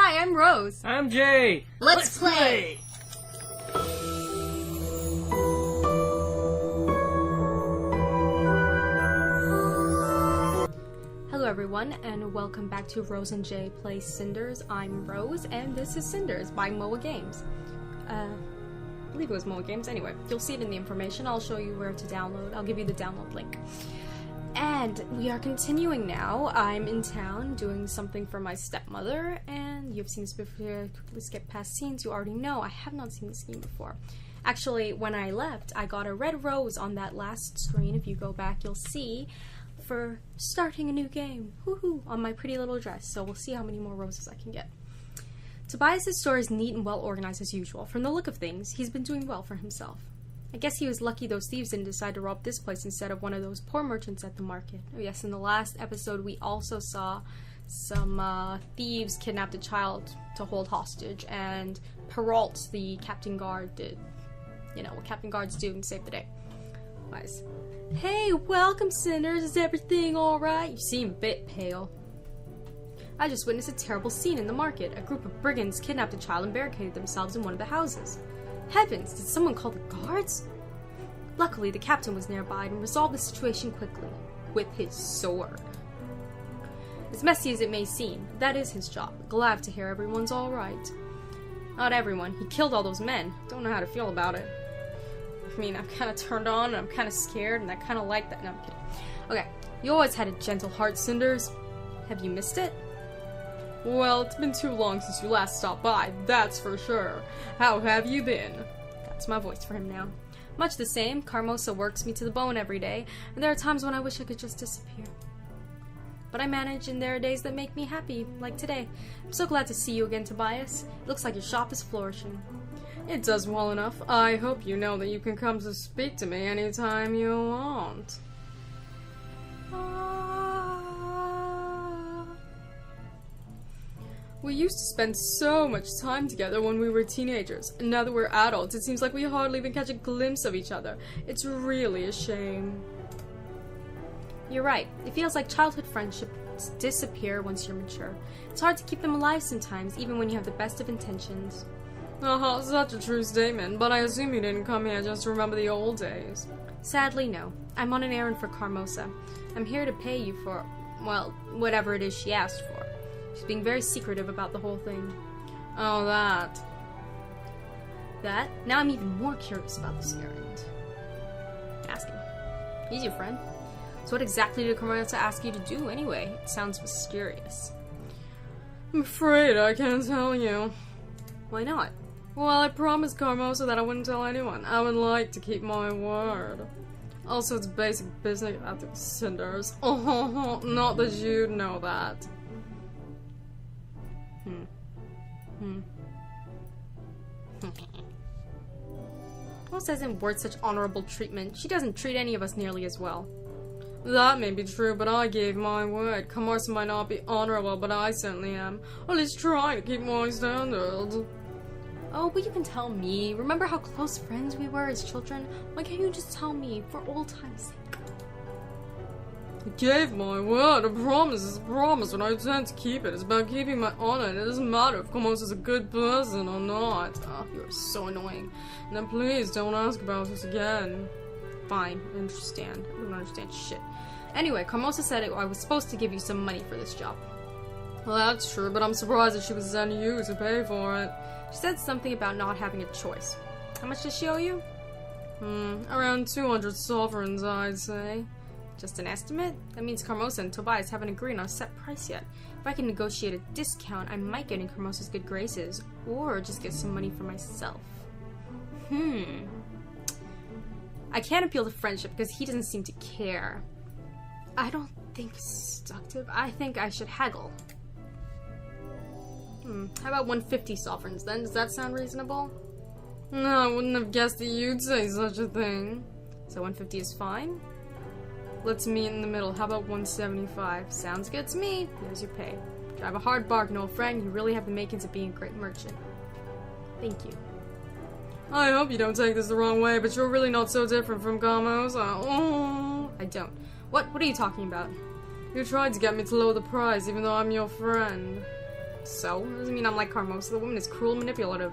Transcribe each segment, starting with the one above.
Hi, I'm Rose. I'm Jay. Let's play. Hello everyone, and welcome back to Rose and Jay Play Cinders. I'm Rose, and this is Cinders by MoaGames. I believe it was MoaGames. Anyway, you'll see it in the information. I'll show you where to download. I'll give you the download link. And we are continuing now. I'm in town doing something for my stepmother, and you've seen this before. Quickly skip past scenes. You already know I have not seen this game before. Actually, when I left, I got a red rose on that last screen. If you go back, you'll see for starting a new game. Woohoo! On my pretty little dress. So we'll see how many more roses I can get. Tobias' store is neat and well organized as usual. From the look of things, he's been doing well for himself. I guess he was lucky those thieves didn't decide to rob this place instead of one of those poor merchants at the market. Oh yes, in the last episode we also saw some thieves kidnapped a child to hold hostage, and Perrault, the captain guard, did, you know, what captain guards do and save the day. Nice. Hey, welcome Cinders, is everything alright? You seem a bit pale. I just witnessed a terrible scene in the market. A group of brigands kidnapped a child and barricaded themselves in one of the houses. Heavens, did someone call the guards? Luckily, the captain was nearby and resolved the situation quickly, with his sword. As messy as it may seem, that is his job. Glad to hear everyone's alright. Not everyone. He killed all those men. Don't know how to feel about it. I mean, I'm kind of turned on, and I'm kind of scared, and I kind of like that. No, I'm kidding. Okay, you always had a gentle heart, Cinders. Have you missed it? Well, it's been too long since you last stopped by, that's for sure. How have you been? That's my voice for him now. Much the same. Carmosa works me to the bone every day, and there are times when I wish I could just disappear. But I manage, and there are days that make me happy, like today. I'm so glad to see you again, Tobias. It looks like your shop is flourishing. It does well enough. I hope you know that you can come to speak to me anytime you want. We used to spend so much time together when we were teenagers, and now that we're adults, it seems like we hardly even catch a glimpse of each other. It's really a shame. You're right. It feels like childhood friendships disappear once you're mature. It's hard to keep them alive sometimes, even when you have the best of intentions. Such a true statement, but I assume you didn't come here just to remember the old days. Sadly, no. I'm on an errand for Carmosa. I'm here to pay you for, well, whatever it is she asked for. She's being very secretive about the whole thing. Oh, that? Now I'm even more curious about this errand. Ask him. He's your friend. So what exactly did Carmosa ask you to do anyway? It sounds mysterious. I'm afraid I can't tell you. Why not? Well, I promised Carmosa that I wouldn't tell anyone. I would like to keep my word. Also, it's basic business at the Cinders. Oh, not that you'd know that. Rose hasn't worth such honorable treatment. She doesn't treat any of us nearly as well. That may be true, but I gave my word. Carmosa might not be honorable, but I certainly am. At least trying to keep my standards. Oh, but you can tell me. Remember how close friends we were as children? Why can't you just tell me, for old time's sake? I gave my word. A promise is a promise, and I intend to keep it. It's about keeping my honor, and it doesn't matter if Carmosa is a good person or not. Oh, you're so annoying. Now please don't ask about this again. Fine, I understand. I don't understand shit. Anyway, Carmosa said I was supposed to give you some money for this job. Well, that's true, but I'm surprised that she would send you to pay for it. She said something about not having a choice. How much does she owe you? Around 200 sovereigns, I'd say. Just an estimate? That means Carmosa and Tobias haven't agreed on a set price yet. If I can negotiate a discount, I might get in Carmosa's good graces, or just get some money for myself. I can't appeal to friendship because he doesn't seem to care. I don't think seductive. I think I should haggle. How about 150 sovereigns then? Does that sound reasonable? No, I wouldn't have guessed that you'd say such a thing. So 150 is fine? Let's meet in the middle. How about 175? Sounds good to me. Here's your pay. Drive a hard bargain, old friend. You really have the makings of being a great merchant. Thank you. I hope you don't take this the wrong way, but you're really not so different from Carmosa. Oh, I don't. What are you talking about? You tried to get me to lower the price, even though I'm your friend. So? Doesn't mean I'm like Carmosa. The woman is cruel and manipulative.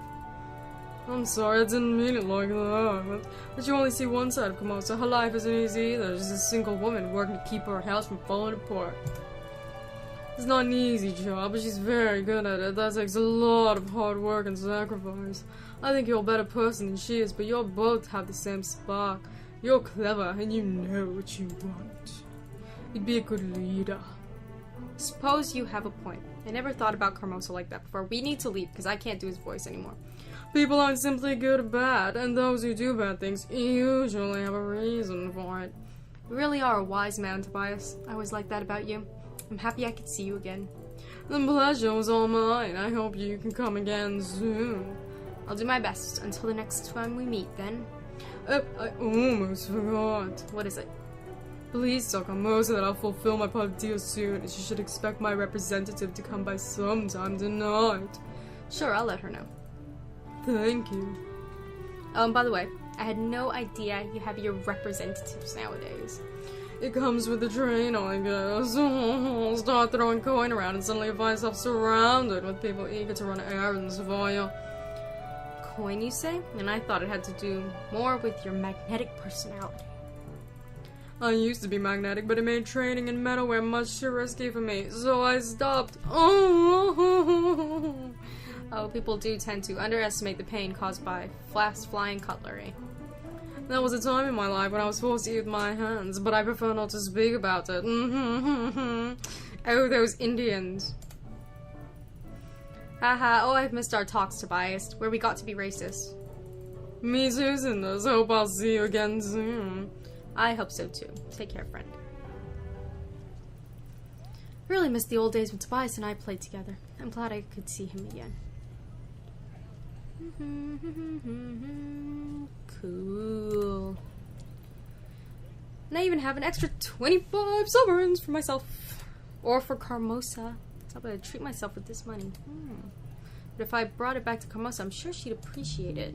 I'm sorry, I didn't mean it like that. But you only see one side of Carmosa. Her life isn't easy either. She's a single woman working to keep her house from falling apart. It's not an easy job, but she's very good at it. That takes a lot of hard work and sacrifice. I think you're a better person than she is, but you both have the same spark. You're clever, and you know what you want. You'd be a good leader. Suppose you have a point. I never thought about Carmosa like that before. We need to leave, because I can't do his voice anymore. People aren't simply good or bad, and those who do bad things usually have a reason for it. You really are a wise man, Tobias. I always liked that about you. I'm happy I could see you again. The pleasure was all mine. I hope you can come again soon. I'll do my best until the next time we meet, then. I almost forgot. What is it? Please tell Carmosa that I'll fulfill my part of the deal soon, and she should expect my representative to come by sometime tonight. Sure, I'll let her know. Thank you. By the way, I had no idea you have your representatives nowadays. It comes with the train, I guess. I'll start throwing coin around and suddenly find myself surrounded with people eager to run errands for you. Coin, you say? And I thought it had to do more with your magnetic personality. I used to be magnetic, but it made trading in metalware much too risky for me, so I stopped. Oh, people do tend to underestimate the pain caused by fast-flying cutlery. There was a time in my life when I was forced to eat with my hands, but I prefer not to speak about it. Oh, those Indians. Haha, oh, I've missed our talks, Tobias, where we got to be racist. Me too, Cinders. Hope I'll see you again soon. I hope so too. Take care, friend. Really missed the old days when Tobias and I played together. I'm glad I could see him again. Cool. And I even have an extra 25 sovereigns for myself. Or for Carmosa. So I'm gonna treat myself with this money. But if I brought it back to Carmosa, I'm sure she'd appreciate it.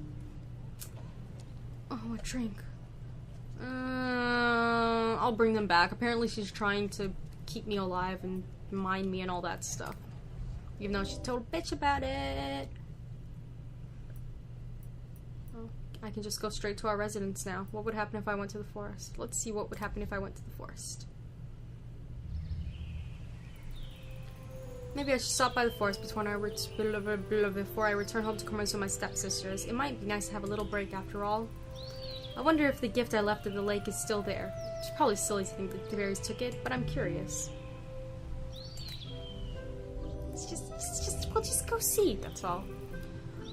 Oh, a drink. I'll bring them back. Apparently she's trying to keep me alive and mind me and all that stuff. Even though she's a total bitch about it. Oh, I can just go straight to our residence now. What would happen if I went to the forest? Let's see what would happen if I went to the forest. Maybe I should stop by the forest before I return home to Carmosa with my stepsisters. It might be nice to have a little break after all. I wonder if the gift I left at the lake is still there. It's probably silly to think that the fairies took it, but I'm curious. We'll just go see, that's all.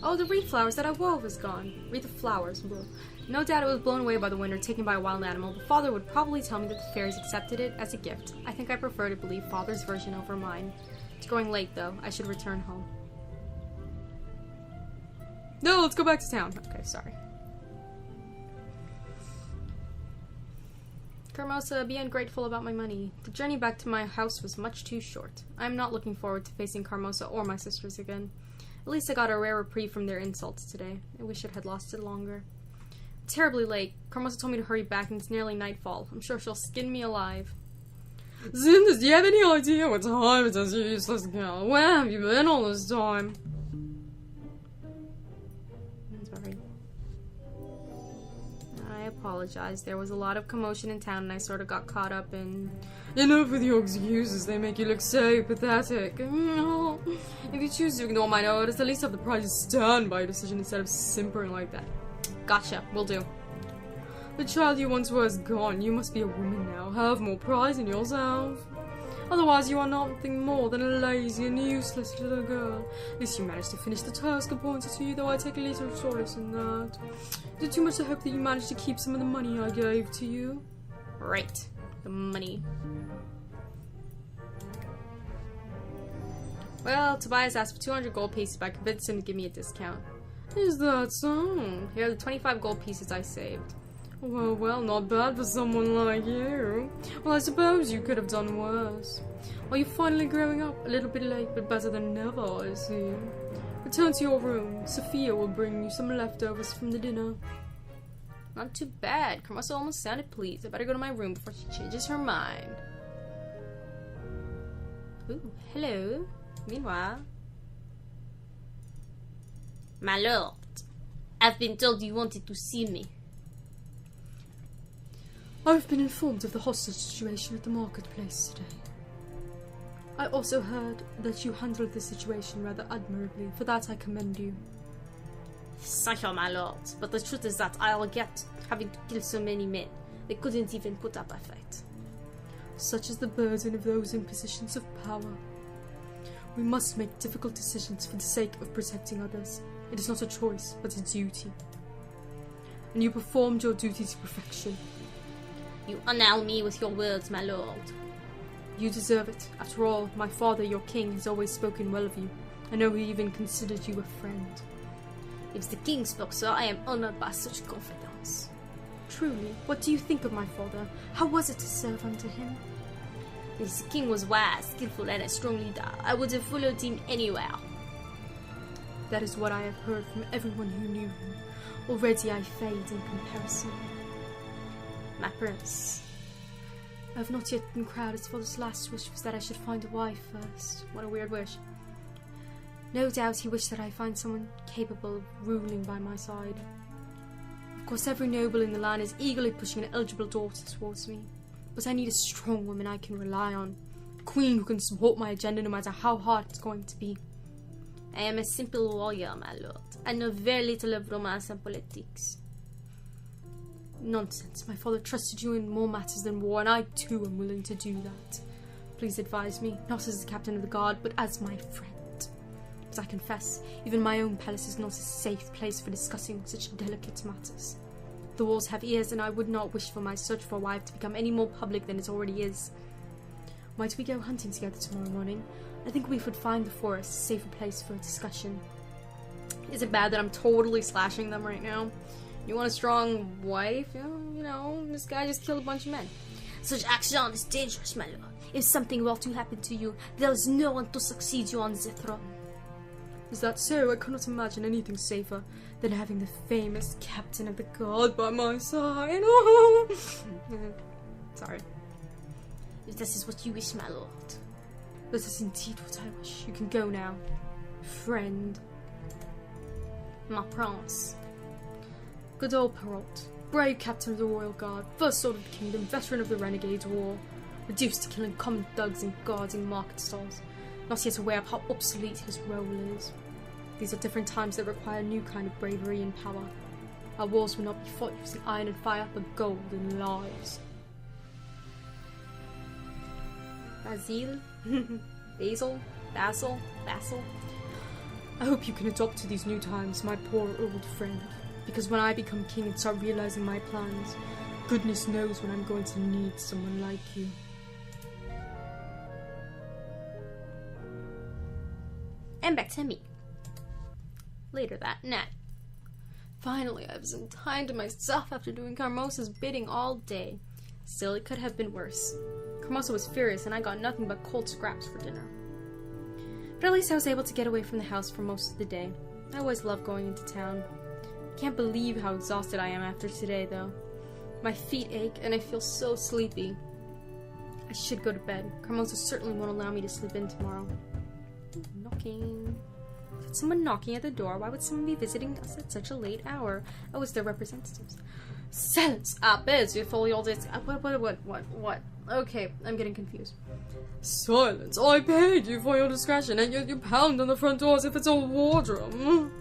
Oh, the reed flowers that I wove is gone. Wreath of flowers. Blah. No doubt it was blown away by the wind or taken by a wild animal, but Father would probably tell me that the fairies accepted it as a gift. I think I prefer to believe Father's version over mine. It's growing late, though. I should return home. No, let's go back to town. Okay, sorry. Carmosa, be ungrateful about my money. The journey back to my house was much too short. I am not looking forward to facing Carmosa or my sisters again. At least I got a rare reprieve from their insults today. I wish it had lasted longer. Terribly late. Carmosa told me to hurry back and it's nearly nightfall. I'm sure she'll skin me alive. Cinders, do you have any idea what time it is, you useless girl? Where have you been all this time? I'm sorry. I apologize. There was a lot of commotion in town and I sort of got caught up in... Enough with your excuses. They make you look so pathetic. If you choose to ignore my notice, at least have the pride to stand by your decision instead of simpering like that. Gotcha. Will do. The child you once were is gone. You must be a woman now. Have more pride in yourself. Otherwise, you are nothing more than a lazy and useless little girl. At least you managed to finish the task appointed to you, though I take a little solace in that. Is it too much to hope that you managed to keep some of the money I gave to you? Right. The money. Well, Tobias asked for 200 gold pieces, but I convinced him to give me a discount. Is that so? Here are the 25 gold pieces I saved. Well, not bad for someone like you. Well, I suppose you could have done worse. Are you finally growing up? A little bit late, but better than never, I see. Return to your room. Sophia will bring you some leftovers from the dinner. Not too bad. Carmosa almost sounded pleased. I better go to my room before she changes her mind. Ooh, hello. Meanwhile... My lord, I've been told you wanted to see me. I've been informed of the hostage situation at the marketplace today. I also heard that you handled the situation rather admirably. For that I commend you. Thank you, my lord, but the truth is that I regret having to kill so many men. They couldn't even put up a fight. Such is the burden of those in positions of power. We must make difficult decisions for the sake of protecting others. It is not a choice, but a duty. And you performed your duty to perfection. You honor me with your words, my lord. You deserve it. After all, my father, your king, has always spoken well of you. I know he even considered you a friend. If the king spoke so, I am honored by such confidence. Truly, what do you think of my father? How was it to serve under him? If the king was wise, skillful, and a strong leader, I would have followed him anywhere. That is what I have heard from everyone who knew him. Already I fade in comparison. My prince. I have not yet been crowned. His father's last wish was that I should find a wife first. What a weird wish. No doubt he wished that I find someone capable of ruling by my side. Of course, every noble in the land is eagerly pushing an eligible daughter towards me. But I need a strong woman I can rely on. A queen who can support my agenda no matter how hard it's going to be. I am a simple warrior, my lord. I know very little of romance and politics. Nonsense. My father trusted you in more matters than war, and I too am willing to do that. Please advise me, not as the captain of the guard, but as my friend. But I confess, even my own palace is not a safe place for discussing such delicate matters. The walls have ears, and I would not wish for my search for a wife to become any more public than it already is. Might we go hunting together tomorrow morning? I think we would find the forest a safer place for a discussion. Is it bad that I'm totally slashing them right now? You want a strong wife? You know, this guy just killed a bunch of men. Such action is dangerous, my lord. If something were to happen to you, there is no one to succeed you on the throne. Is that so? I cannot imagine anything safer than having the famous captain of the guard by my side. Sorry. If this is what you wish, my lord. This is indeed what I wish. You can go now. Friend. My prince. Good old Perrault. Brave captain of the royal guard. First sword of the kingdom. Veteran of the renegades' war. Reduced to killing common thugs and guards in market stalls. Not yet aware of how obsolete his role is. These are different times that require a new kind of bravery and power. Our wars will not be fought using iron and fire, but gold and lives. Basil? Basil? Basil? Basil? I hope you can adopt to these new times, my poor old friend. Because when I become king and start realizing my plans, goodness knows when I'm going to need someone like you. And back to me. Later that night. Finally, I was in time to myself after doing Carmosa's bidding all day. Still, it could have been worse. Carmosa was furious, and I got nothing but cold scraps for dinner. But at least I was able to get away from the house for most of the day. I always love going into town. I can't believe how exhausted I am after today, though. My feet ache, and I feel so sleepy. I should go to bed. Carmosa certainly won't allow me to sleep in tomorrow. Knocking. Is someone knocking at the door? Why would someone be visiting us at such a late hour? Oh, it's their representatives. Silence! I beg you for your what? Okay, I'm getting confused. Silence! I paid you for your discretion, and yet you pound on the front door as if it's a wardroom.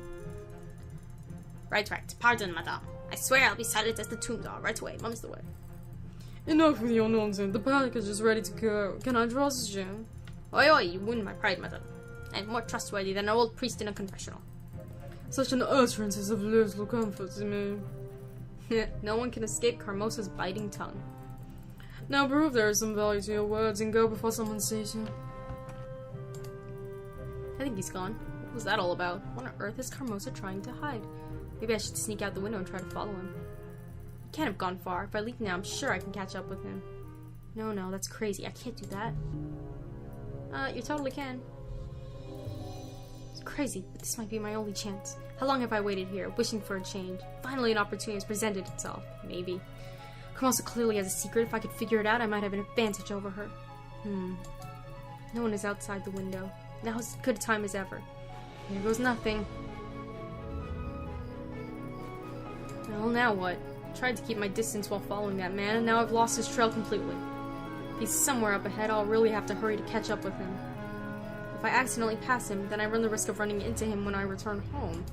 Right. Pardon, madame. I swear I'll be silent as the tomb door. Right away. Mum's the way. Enough with your nonsense. The package is ready to go. Can I trust you? Oi, you wound my pride, madame. I'm more trustworthy than an old priest in a confessional. Such an utterance is of little comfort to me. No one can escape Carmosa's biting tongue. Now prove there is some value to your words and go before someone sees you. I think he's gone. What was that all about? What on earth is Carmosa trying to hide? Maybe I should sneak out the window and try to follow him. He can't have gone far. If I leave now, I'm sure I can catch up with him. No, that's crazy. I can't do that. You totally can. It's crazy, but this might be my only chance. How long have I waited here, wishing for a change? Finally an opportunity has presented itself. Maybe. Carmosa clearly has a secret. If I could figure it out, I might have an advantage over her. No one is outside the window. Now as good a time as ever. Here goes nothing. Well, now what? I tried to keep my distance while following that man, and now I've lost his trail completely. If he's somewhere up ahead, I'll really have to hurry to catch up with him. If I accidentally pass him, then I run the risk of running into him when I return home.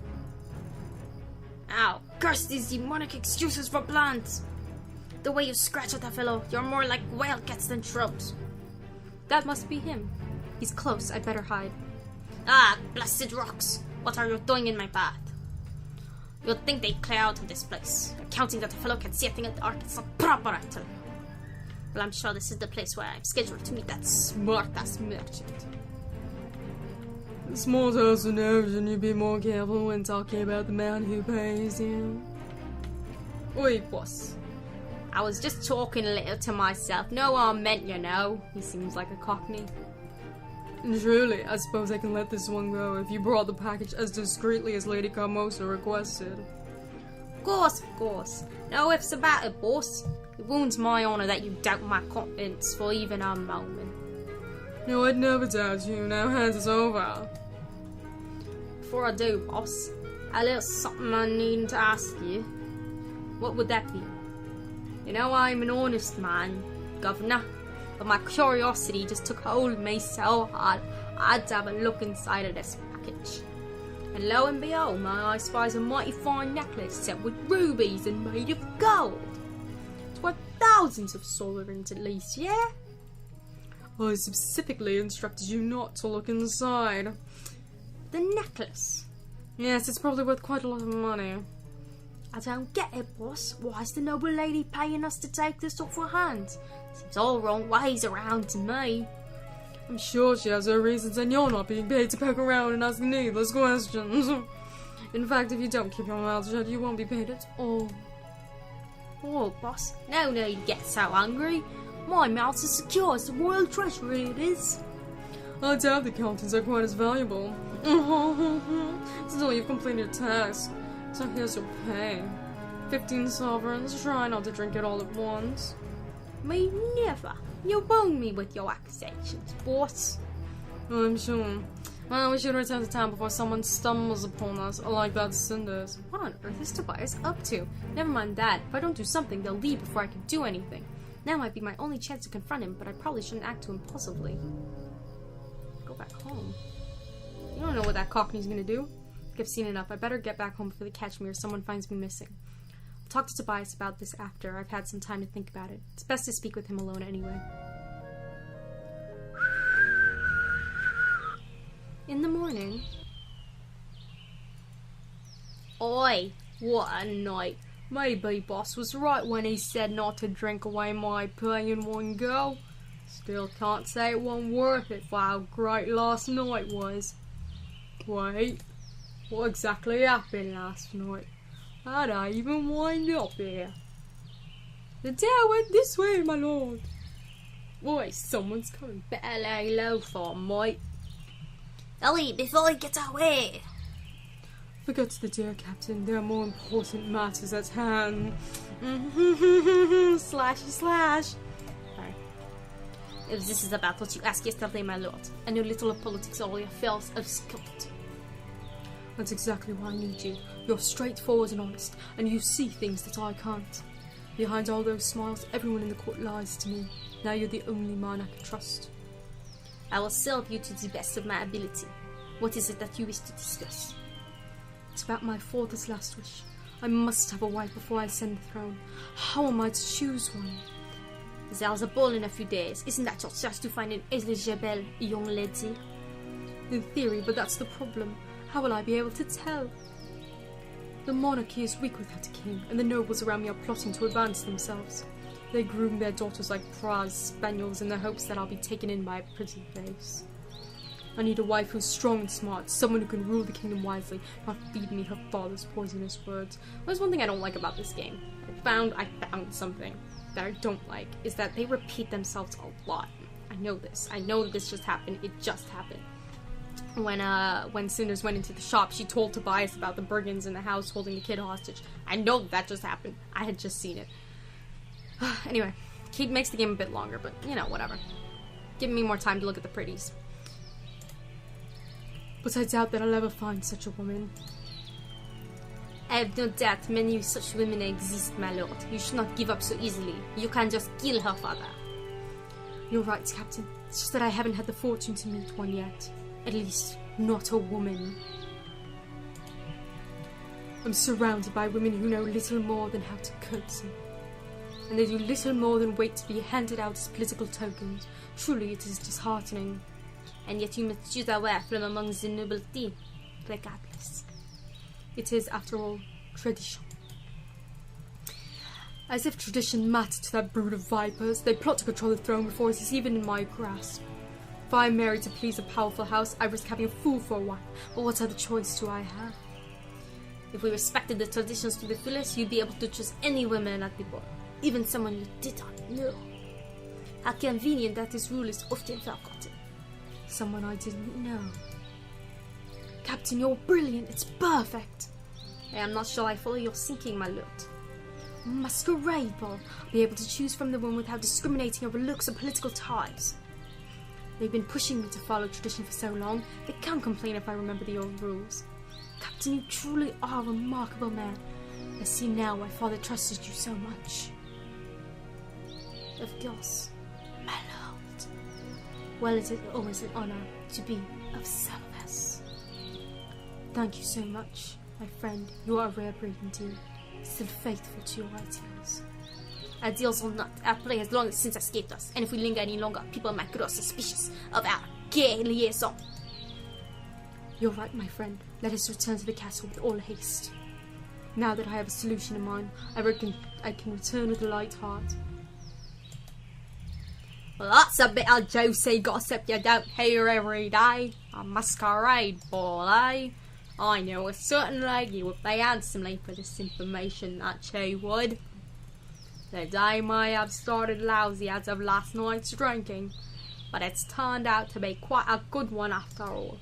Ow! Curse these demonic excuses for plants! The way you scratch at that fellow, you're more like wildcats than shrubs. That must be him. He's close, I'd better hide. Ah, blasted rocks! What are you doing in my path? You'd think they'd clear out of this place. Accounting that the fellow can see a thing in the dark, it's not proper, I tell you. Well, I'm sure this is the place where I'm scheduled to meet that smart-ass merchant. Smart as an urgent, you be more careful when talking about the man who pays you. Oi, boss. I was just talking a little to myself. No harm meant, you know. He seems like a cockney. Truly, I suppose I can let this one go if you brought the package as discreetly as Lady Carmosa requested. Of course. No ifs about it, boss. It wounds my honour that you doubt my confidence for even a moment. No, I'd never doubt you. Now hand it over. Before I do, boss, a little something I need to ask you. What would that be? You know I'm an honest man, Governor, but my curiosity just took hold of me so hard I had to have a look inside of this package. And lo and behold, my eye spies a mighty fine necklace set with rubies and made of gold. It's worth thousands of sovereigns at least, yeah? I specifically instructed you not to look inside. The necklace? Yes, it's probably worth quite a lot of money. I don't get it, boss. Why is the noble lady paying us to take this off her hands? Seems all wrong ways around to me. I'm sure she has her reasons, and you're not being paid to poke around and ask needless questions. In fact, if you don't keep your mouth shut, you won't be paid at all. Oh, boss, no need to get so angry. My mouth's as secure as the royal treasury it is. I doubt the contents are quite as valuable. Still, you've completed your task. So here's your pay. 15 sovereigns. Try not to drink it all at once. Me never. You wound me with your accusations, boss. I'm sure. Well, we should return to town before someone stumbles upon us, like that Cinders. What on earth is Tobias up to? Never mind that. If I don't do something, they'll leave before I can do anything. Now might be my only chance to confront him, but I probably shouldn't act too impulsively. Go back home. You don't know what that cockney's gonna do. I've seen enough. I better get back home before they catch me or someone finds me missing. I'll talk to Tobias about this after I've had some time to think about it. It's best to speak with him alone anyway. In the morning... Oi! What a night! Maybe boss was right when he said not to drink away my pay in one go. Still can't say it wasn't worth it for how great last night was. Wait. What exactly happened last night? How'd I even wind up here? The dare went this way, my lord. Boy, someone's coming. Better lay low for him, mate. Ellie, before he gets away. Forget the dear captain. There are more important matters at hand. Slashy slash. Sorry. If this is about what you asked yesterday, my lord, I know little of politics or the affairs of Scotland. That's exactly why I need you. You're straightforward and honest, and you see things that I can't. Behind all those smiles, everyone in the court lies to me. Now you're the only man I can trust. I will serve you to the best of my ability. What is it that you wish to discuss? It's about my father's last wish. I must have a wife before I ascend the throne. How am I to choose one? There's a ball in a few days. Isn't that your chance to find an eligible young lady? In theory, but that's the problem. How will I be able to tell? The monarchy is weak without a king, and the nobles around me are plotting to advance themselves. They groom their daughters like prize spaniels in the hopes that I'll be taken in by a pretty face. I need a wife who's strong and smart, someone who can rule the kingdom wisely, not feed me her father's poisonous words. There's one thing I don't like about this game. I found something that I don't like, is that they repeat themselves a lot. I know this. I know that this just happened. It just happened. When Cinders went into the shop, she told Tobias about the brigands in the house holding the kid hostage. I know that just happened. I had just seen it. Anyway, Kate makes the game a bit longer, but, you know, whatever. Give me more time to look at the pretties. But I doubt that I'll ever find such a woman. I have no doubt many such women exist, my lord. You should not give up so easily. You can just kill her father. You're right, Captain. It's just that I haven't had the fortune to meet one yet. At least, not a woman. I'm surrounded by women who know little more than how to curtsy. And they do little more than wait to be handed out as political tokens. Truly, it is disheartening. And yet you must choose a wife from among the nobility, regardless. It is, after all, tradition. As if tradition mattered to that brood of vipers, they plot to control the throne before it is even in my grasp. If I am married to please a powerful house, I risk having a fool for a wife, but what other choice do I have? If we respected the traditions to the fullest, you'd be able to choose any woman at the board, even someone you did not know. How convenient that this rule is often forgotten. Someone I didn't know. Captain, you're brilliant. It's perfect. I am not sure I follow your thinking, my lord. Masquerade ball. I'll be able to choose from the woman without discriminating over looks or political ties. They've been pushing me to follow tradition for so long, they can't complain if I remember the old rules. Captain, you truly are a remarkable man. I see now why Father trusted you so much. Of course, my lord. Well, it is always an honor to be of service. Thank you so much, my friend. You are a rare breed indeed, still faithful to your ideals. Ideals or not, our prey has long since escaped us, and if we linger any longer, people might grow suspicious of our gay liaison. You're right, my friend. Let us return to the castle with all haste. Now that I have a solution in mind, I reckon I can return with a light heart. Well, that's a bit of juicy gossip you don't hear every day. A masquerade ball, eh? I know a certain lady would pay handsomely for this information, that she would. The day may have started lousy as of last night's drinking, but it's turned out to be quite a good one after all.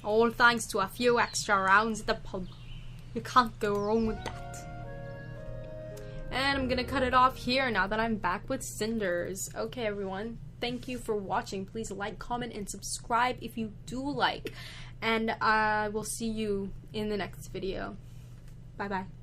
All thanks to a few extra rounds at the pub. You can't go wrong with that. And I'm gonna cut it off here now that I'm back with Cinders. Okay, everyone. Thank you for watching. Please like, comment, and subscribe if you do like. And I will see you in the next video. Bye-bye.